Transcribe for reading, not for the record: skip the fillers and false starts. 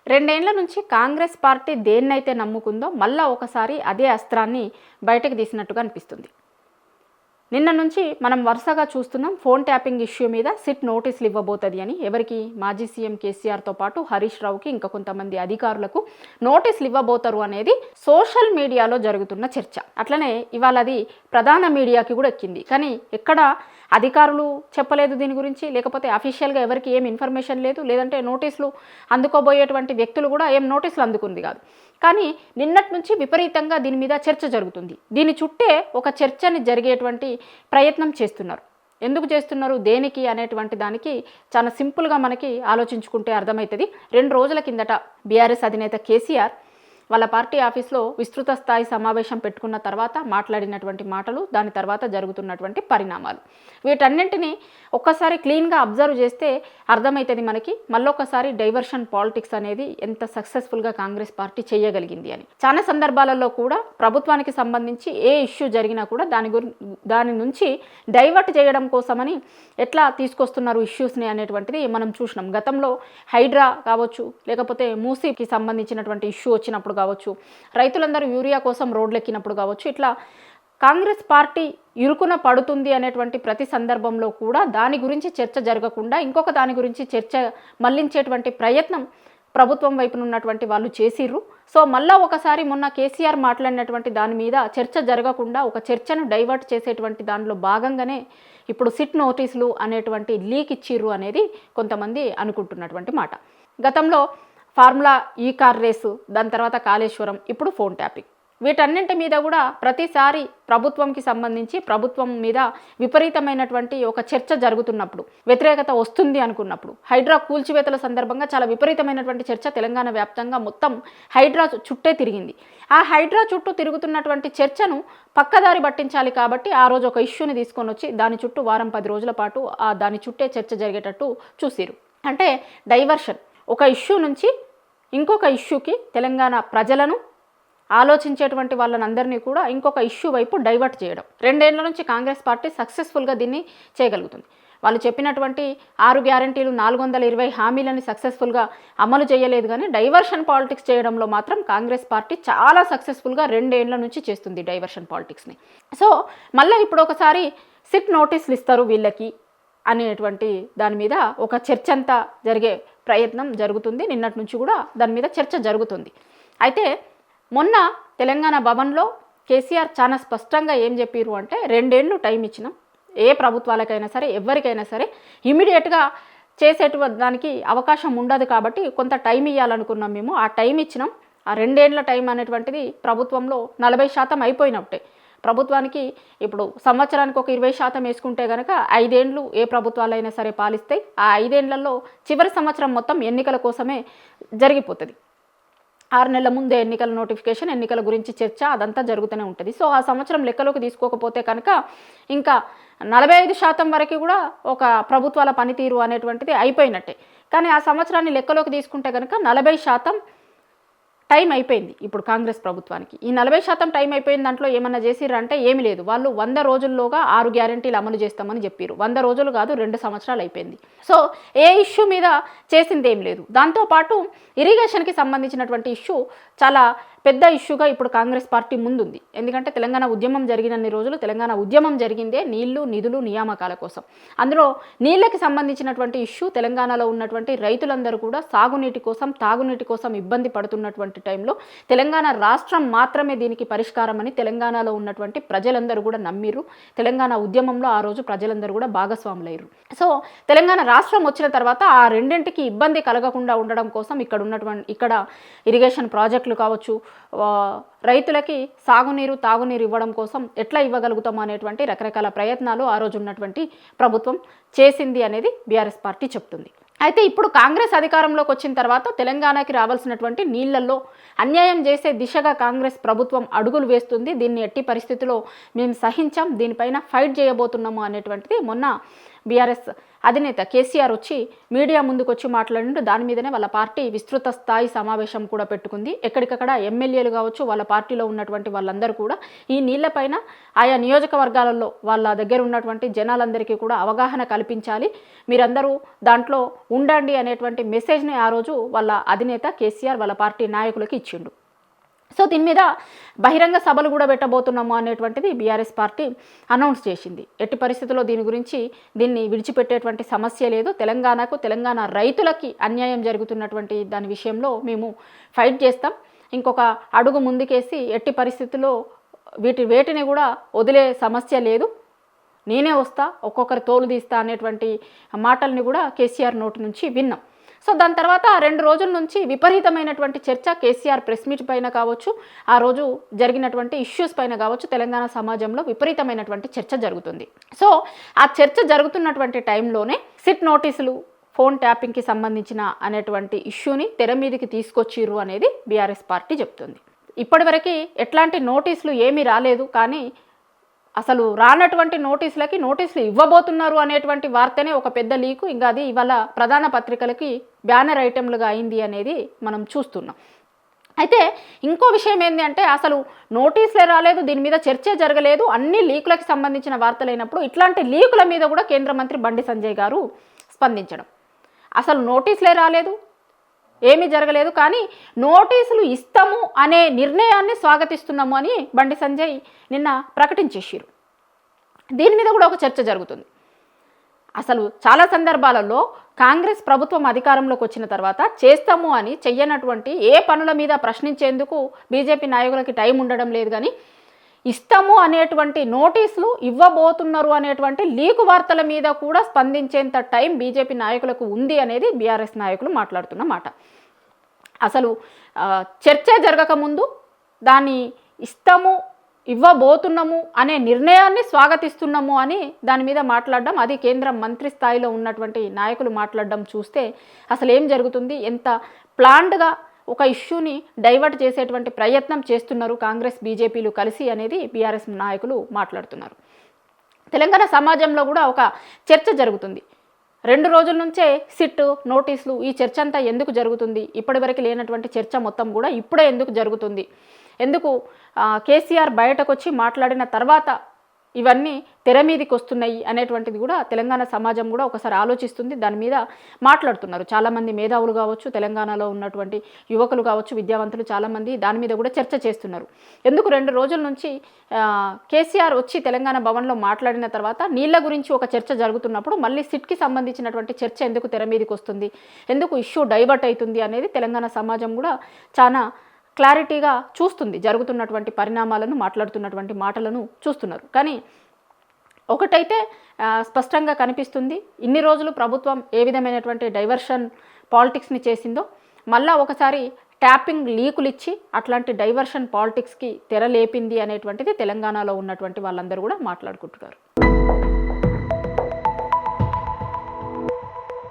రెండేళ్ల నుంచి కాంగ్రెస్ పార్టీ దేన్నైతే నమ్ముకుందో మళ్ళా ఒకసారి అదే అస్త్రాన్ని బయటకు తీసినట్టుగా అనిపిస్తుంది. నిన్న నుంచి మనం వరుసగా చూస్తున్నాం ఫోన్ ట్యాపింగ్ ఇష్యూ మీద సిట్ నోటీసులు ఇవ్వబోతుంది అని. ఎవరికి? మాజీ సీఎం కేసీఆర్తో పాటు హరీష్ రావుకి ఇంకా కొంతమంది అధికారులకు నోటీసులు ఇవ్వబోతారు అనేది సోషల్ మీడియాలో జరుగుతున్న చర్చ. అట్లనే ఇవాళ అది ప్రధాన మీడియాకి కూడా ఎక్కింది. కానీ ఎక్కడ అధికారులు చెప్పలేదు దీని గురించి, లేకపోతే అఫీషియల్గా ఎవరికి ఏం ఇన్ఫర్మేషన్ లేదు, లేదంటే నోటీసులు అందుకోబోయేటువంటి వ్యక్తులు కూడా ఏం నోటీసులు అందుకుంది కాదు. కానీ నిన్నటి నుంచి విపరీతంగా దీని మీద చర్చ జరుగుతుంది. దీని చుట్టే ఒక చర్చని జరిగేటువంటి ప్రయత్నం చేస్తున్నారు. ఎందుకు చేస్తున్నారు, దేనికి అనేటువంటి దానికి చాలా సింపుల్గా మనకి ఆలోచించుకుంటే అర్థమవుతుంది. 2 రోజుల కిందట బీఆర్ఎస్ అధినేత కేసీఆర్ వాళ్ళ పార్టీ ఆఫీస్లో విస్తృత స్థాయి సమావేశం పెట్టుకున్న తర్వాత మాట్లాడినటువంటి మాటలు, దాని తర్వాత జరుగుతున్నటువంటి పరిణామాలు, వీటన్నింటినీ ఒక్కసారి క్లీన్గా అబ్జర్వ్ చేస్తే అర్థమవుతుంది మనకి మళ్ళొకసారి డైవర్షన్ పాలిటిక్స్ అనేది ఎంత సక్సెస్ఫుల్గా కాంగ్రెస్ పార్టీ చేయగలిగింది అని. చాలా సందర్భాలలో కూడా ప్రభుత్వానికి సంబంధించి ఏ ఇష్యూ జరిగినా కూడా దాని నుంచి డైవర్ట్ చేయడం కోసమని ఎట్లా తీసుకొస్తున్నారు ఇష్యూస్ని అనేటువంటిది మనం చూసినాం. గతంలో హైడ్రా కావచ్చు, లేకపోతే మూసీకి సంబంధించినటువంటి ఇష్యూ వచ్చినప్పుడు కావచ్చు, రైతులందరూ యూరియా కోసం రోడ్లెక్కినప్పుడు కావచ్చు, ఇట్లా కాంగ్రెస్ పార్టీ ఇరుకున పడుతుంది అనేటువంటి ప్రతి సందర్భంలో కూడా దాని గురించి చర్చ జరగకుండా ఇంకొక దాని గురించి చర్చ మళ్లించేటువంటి ప్రయత్నం ప్రభుత్వం వైపున ఉన్నటువంటి వాళ్ళు చేసిర్రు. సో మళ్ళా ఒకసారి మొన్న కేసీఆర్ మాట్లాడినటువంటి దాని మీద చర్చ జరగకుండా ఒక చర్చను డైవర్ట్ చేసేటువంటి దానిలో భాగంగానే ఇప్పుడు సిట్ నోటీసులు అనేటువంటి లీక్ ఇచ్చిర్రు అనేది కొంతమంది అనుకుంటున్నటువంటి మాట. గతంలో ఫార్ములా ఈ కార్ రేసు, దాని తర్వాత కాళేశ్వరం, ఇప్పుడు ఫోన్ ట్యాపింగ్, వీటన్నింటి మీద కూడా ప్రతిసారి ప్రభుత్వంకి సంబంధించి ప్రభుత్వం మీద విపరీతమైనటువంటి ఒక చర్చ జరుగుతున్నప్పుడు, వ్యతిరేకత వస్తుంది అనుకున్నప్పుడు, హైడ్రా కూల్చివేతల సందర్భంగా చాలా విపరీతమైనటువంటి చర్చ తెలంగాణ వ్యాప్తంగా మొత్తం హైడ్రా చుట్టే తిరిగింది. ఆ హైడ్రా చుట్టూ తిరుగుతున్నటువంటి చర్చను పక్కదారి పట్టించాలి కాబట్టి ఆ రోజు ఒక ఇష్యూని తీసుకొని వచ్చి దాని చుట్టూ వారం 10 రోజుల పాటు దాని చుట్టే చర్చ జరిగేటట్టు చూసిరు. అంటే డైవర్షన్, ఒక ఇష్యూ నుంచి ఇంకొక ఇష్యూకి తెలంగాణ ప్రజలను ఆలోచించేటువంటి వాళ్ళనందరినీ కూడా ఇంకొక ఇష్యూ వైపు డైవర్ట్ చేయడం. 2 ఏళ్ల నుంచి కాంగ్రెస్ పార్టీ సక్సెస్ఫుల్గా దీన్ని చేయగలుగుతుంది. వాళ్ళు చెప్పినటువంటి 6 గ్యారంటీలు, 420 హామీలని సక్సెస్ఫుల్గా అమలు చేయలేదు. కానీ డైవర్షన్ పాలిటిక్స్ చేయడంలో మాత్రం కాంగ్రెస్ పార్టీ చాలా సక్సెస్ఫుల్గా 2 ఏళ్ల నుంచి చేస్తుంది డైవర్షన్ పాలిటిక్స్ని. సో మళ్ళీ ఇప్పుడు ఒకసారి సిట్ నోటీసులు ఇస్తారు వీళ్ళకి అనేటువంటి దాని మీద ఒక చర్చ అంతా జరిగే ప్రయత్నం జరుగుతుంది. నిన్నటి నుంచి కూడా దాని మీద చర్చ జరుగుతుంది. అయితే మొన్న తెలంగాణ భవన్లో కేసీఆర్ చాలా స్పష్టంగా ఏం చెప్పారు అంటే 2 ఏళ్ళు టైం ఇచ్చినాం, ఏ ప్రభుత్వాలకైనా సరే ఎవరికైనా సరే ఇమీడియట్గా చేసేదానికి అవకాశం ఉండదు కాబట్టి కొంత టైం ఇవ్వాలనుకున్నాం మేము. ఆ టైం ఇచ్చినాం. ఆ 2 ఏళ్ల టైం అనేటువంటిది ప్రభుత్వంలో 40% అయిపోయినట్టే. ప్రభుత్వానికి ఇప్పుడు సంవత్సరానికి ఒక 20% వేసుకుంటే కనుక 5 ఏళ్ళు ఏ ప్రభుత్వాలైనా సరే పాలిస్తాయి. ఆ 5 ఏళ్లలో చివరి సంవత్సరం మొత్తం ఎన్నికల కోసమే జరిగిపోతుంది. 6 నెలల ముందే ఎన్నికల నోటిఫికేషన్, ఎన్నికల గురించి చర్చ, అదంతా జరుగుతూనే ఉంటుంది. సో ఆ సంవత్సరం లెక్కలోకి తీసుకోకపోతే కనుక ఇంకా 45% వరకు కూడా ఒక ప్రభుత్వాల పనితీరు అనేటువంటిది అయిపోయినట్టే. కానీ ఆ సంవత్సరాన్ని లెక్కలోకి తీసుకుంటే కనుక 40% టైం అయిపోయింది ఇప్పుడు కాంగ్రెస్ ప్రభుత్వానికి. ఈ 40% టైం అయిపోయిన దాంట్లో ఏమన్నా చేసిర్రంటే ఏమీ లేదు. వాళ్ళు 100 రోజుల్లోగా 6 గ్యారంటీలు అమలు చేస్తామని చెప్పారు. 100 రోజులు కాదు, 2 సంవత్సరాలు అయిపోయింది. సో ఏ ఇష్యూ మీద చేసింది ఏం లేదు. దాంతోపాటు ఇరిగేషన్కి సంబంధించినటువంటి ఇష్యూ చాలా పెద్ద ఇష్యూగా ఇప్పుడు కాంగ్రెస్ పార్టీ ముందుంది. ఎందుకంటే తెలంగాణ ఉద్యమం జరిగినన్ని రోజులు తెలంగాణ ఉద్యమం జరిగిందే నీళ్లు, నిధులు, నియామకాల కోసం. అందులో నీళ్ళకి సంబంధించినటువంటి ఇష్యూ, తెలంగాణలో ఉన్నటువంటి రైతులందరూ కూడా సాగునీటి కోసం, తాగునీటి కోసం ఇబ్బంది పడుతున్నటువంటి టైంలో తెలంగాణ రాష్ట్రం మాత్రమే దీనికి పరిష్కారం అని తెలంగాణలో ఉన్నటువంటి ప్రజలందరూ కూడా నమ్మిర్రు. తెలంగాణ ఉద్యమంలో ఆ రోజు ప్రజలందరూ కూడా భాగస్వాములయ్యారు. సో తెలంగాణ రాష్ట్రం వచ్చిన తర్వాత ఆ రెండింటికి ఇబ్బంది కలగకుండా ఉండడం కోసం ఇక్కడ ఇరిగేషన్ ప్రాజెక్టులు కావచ్చు, రైతులకి సాగునీరు, తాగునీరు ఇవ్వడం కోసం ఎట్లా ఇవ్వగలుగుతాం అనేటువంటి రకరకాల ప్రయత్నాలు ఆ రోజు ఉన్నటువంటి ప్రభుత్వం చేసింది అనేది బీఆర్ఎస్ పార్టీ చెప్తుంది. అయితే ఇప్పుడు కాంగ్రెస్ అధికారంలోకి వచ్చిన తర్వాత తెలంగాణకి రావాల్సినటువంటి నీళ్లలో అన్యాయం చేసే దిశగా కాంగ్రెస్ ప్రభుత్వం అడుగులు వేస్తుంది. దీన్ని ఎట్టి పరిస్థితుల్లో మేము సహించాం, దీనిపైన ఫైట్ చేయబోతున్నాము అనేటువంటిది మొన్న బీఆర్ఎస్ అధినేత కేసీఆర్ వచ్చి మీడియా ముందుకు వచ్చి మాట్లాడిండు. దాని మీదనే వాళ్ళ పార్టీ విస్తృత స్థాయి సమావేశం కూడా పెట్టుకుంది. ఎక్కడికక్కడ ఎమ్మెల్యేలు కావచ్చు, వాళ్ళ పార్టీలో ఉన్నటువంటి వాళ్ళందరూ కూడా ఈ నీళ్లపైన ఆయా నియోజకవర్గాలలో వాళ్ళ దగ్గర ఉన్నటువంటి జనాలందరికీ కూడా అవగాహన కల్పించాలి, మీరందరూ దాంట్లో ఉండండి అనేటువంటి మెసేజ్ని ఆ రోజు వాళ్ళ అధినేత కేసీఆర్ వాళ్ళ పార్టీ నాయకులకి ఇచ్చిండు. సో దీని మీద బహిరంగ సభలు కూడా పెట్టబోతున్నాము అనేటువంటిది బీఆర్ఎస్ పార్టీ అనౌన్స్ చేసింది. ఎట్టి పరిస్థితుల్లో దీన్ని విడిచిపెట్టేటువంటి సమస్య లేదు. తెలంగాణ రైతులకి అన్యాయం జరుగుతున్నటువంటి దాని విషయంలో మేము ఫైట్ చేస్తాం. ఇంకొక అడుగు ముందుకేసి ఎట్టి పరిస్థితుల్లో వేటిని కూడా వదిలే సమస్య లేదు, నేనే వస్తా, ఒక్కొక్కరి తోలు తీస్తా అనేటువంటి మాటల్ని కూడా కేసీఆర్ నోటి నుంచి విన్నాం. సో దాని తర్వాత 2 రోజుల నుంచి విపరీతమైనటువంటి చర్చ కేసీఆర్ ప్రెస్ మీట్ పైన కావచ్చు, ఆ రోజు జరిగినటువంటి ఇష్యూస్ పైన కావచ్చు, తెలంగాణ సమాజంలో విపరీతమైనటువంటి చర్చ జరుగుతుంది. సో ఆ చర్చ జరుగుతున్నటువంటి టైంలోనే సిట్ నోటీసులు, ఫోన్ ట్యాపింగ్కి సంబంధించిన అనేటువంటి ఇష్యూని తెర మీదకి తీసుకొచ్చిర్రు అనేది బీఆర్ఎస్ పార్టీ చెప్తుంది. ఇప్పటివరకు ఎట్లాంటి నోటీసులు ఏమీ రాలేదు, కానీ అసలు రానటువంటి నోటీసులు ఇవ్వబోతున్నారు అనేటువంటి వార్తనే ఒక పెద్ద లీకు. ఇంకా అది ఇవాళ ప్రధాన పత్రికలకి బ్యానర్ ఐటెంలుగా అయింది అనేది మనం చూస్తున్నాం. అయితే ఇంకో విషయం ఏంటి అంటే, అసలు నోటీసులే రాలేదు, దీని మీద చర్చే జరగలేదు, అన్ని లీకులకు సంబంధించిన వార్తలైనప్పుడు ఇట్లాంటి లీకుల మీద కూడా కేంద్ర మంత్రి బండి సంజయ్ గారు స్పందించడం, అసలు నోటీసులే రాలేదు, ఏమీ జరగలేదు, కానీ నోటీసులు ఇస్తాము అనే నిర్ణయాన్ని స్వాగతిస్తున్నాము అని బండి సంజయ్ నిన్న ప్రకటించేసారు. దీని మీద కూడా ఒక చర్చ జరుగుతుంది. అసలు చాలా సందర్భాలలో కాంగ్రెస్ ప్రభుత్వం అధికారంలోకి వచ్చిన తర్వాత చేస్తాము అని చెయ్యనటువంటి ఏ పనుల మీద ప్రశ్నించేందుకు బీజేపీ నాయకులకి టైం ఉండడం లేదు, కానీ ఇస్తాము అనేటువంటి నోటీసులు ఇవ్వబోతున్నారు అనేటువంటి లీకు వార్తల మీద కూడా స్పందించేంత టైం బీజేపీ నాయకులకు ఉంది అనేది బీఆర్ఎస్ నాయకులు మాట్లాడుతున్న మాట. అసలు చర్చే జరగకముందు దాన్ని ఇస్తాము, ఇవ్వబోతున్నాము అనే నిర్ణయాన్ని స్వాగతిస్తున్నాము అని దాని మీద మాట్లాడడం, అది కేంద్ర మంత్రి స్థాయిలో ఉన్నటువంటి నాయకులు మాట్లాడడం చూస్తే అసలు ఏం జరుగుతుంది, ఎంత ప్లాన్డ్గా ఒక ఇష్యూని డైవర్ట్ చేసేటువంటి ప్రయత్నం చేస్తున్నారు కాంగ్రెస్ బీజేపీలు కలిసి అనేది బీఆర్ఎస్ నాయకులు మాట్లాడుతున్నారు. తెలంగాణ సమాజంలో కూడా ఒక చర్చ జరుగుతుంది. 2 రోజుల నుంచే సిట్ నోటీసులు, ఈ చర్చ అంతా ఎందుకు జరుగుతుంది, ఇప్పటివరకు లేనటువంటి చర్చ మొత్తం కూడా ఇప్పుడే ఎందుకు జరుగుతుంది, ఎందుకు కేసీఆర్ బయటకు వచ్చి మాట్లాడిన తర్వాత ఇవన్నీ తెర మీదకి వస్తున్నాయి అనేటువంటిది కూడా తెలంగాణ సమాజం కూడా ఒకసారి ఆలోచిస్తుంది. దాని మీద మాట్లాడుతున్నారు చాలామంది మేధావులు కావచ్చు, తెలంగాణలో ఉన్నటువంటి యువకులు కావచ్చు, విద్యావంతులు చాలామంది దాని మీద కూడా చర్చ చేస్తున్నారు. ఎందుకు 2 రోజుల నుంచి కేసీఆర్ వచ్చి తెలంగాణ భవన్లో మాట్లాడిన తర్వాత నీళ్ల గురించి ఒక చర్చ జరుగుతున్నప్పుడు మళ్ళీ సిట్కి సంబంధించినటువంటి చర్చ ఎందుకు తెర మీదకి వస్తుంది, ఎందుకు ఇష్యూ డైవర్ట్ అవుతుంది అనేది తెలంగాణ సమాజం కూడా చాలా క్లారిటీగా చూస్తుంది. జరుగుతున్నటువంటి పరిణామాలను, మాట్లాడుతున్నటువంటి మాటలను చూస్తున్నారు. కానీ ఒకటైతే స్పష్టంగా కనిపిస్తుంది, ఇన్ని రోజులు ప్రభుత్వం ఏ విధమైనటువంటి డైవర్షన్ పాలిటిక్స్ని చేసిందో మళ్ళా ఒకసారి ట్యాపింగ్ లీకులు ఇచ్చి అట్లాంటి డైవర్షన్ పాలిటిక్స్కి తెరలేపింది అనేటువంటిది తెలంగాణలో ఉన్నటువంటి వాళ్ళందరూ కూడా మాట్లాడుకుంటున్నారు.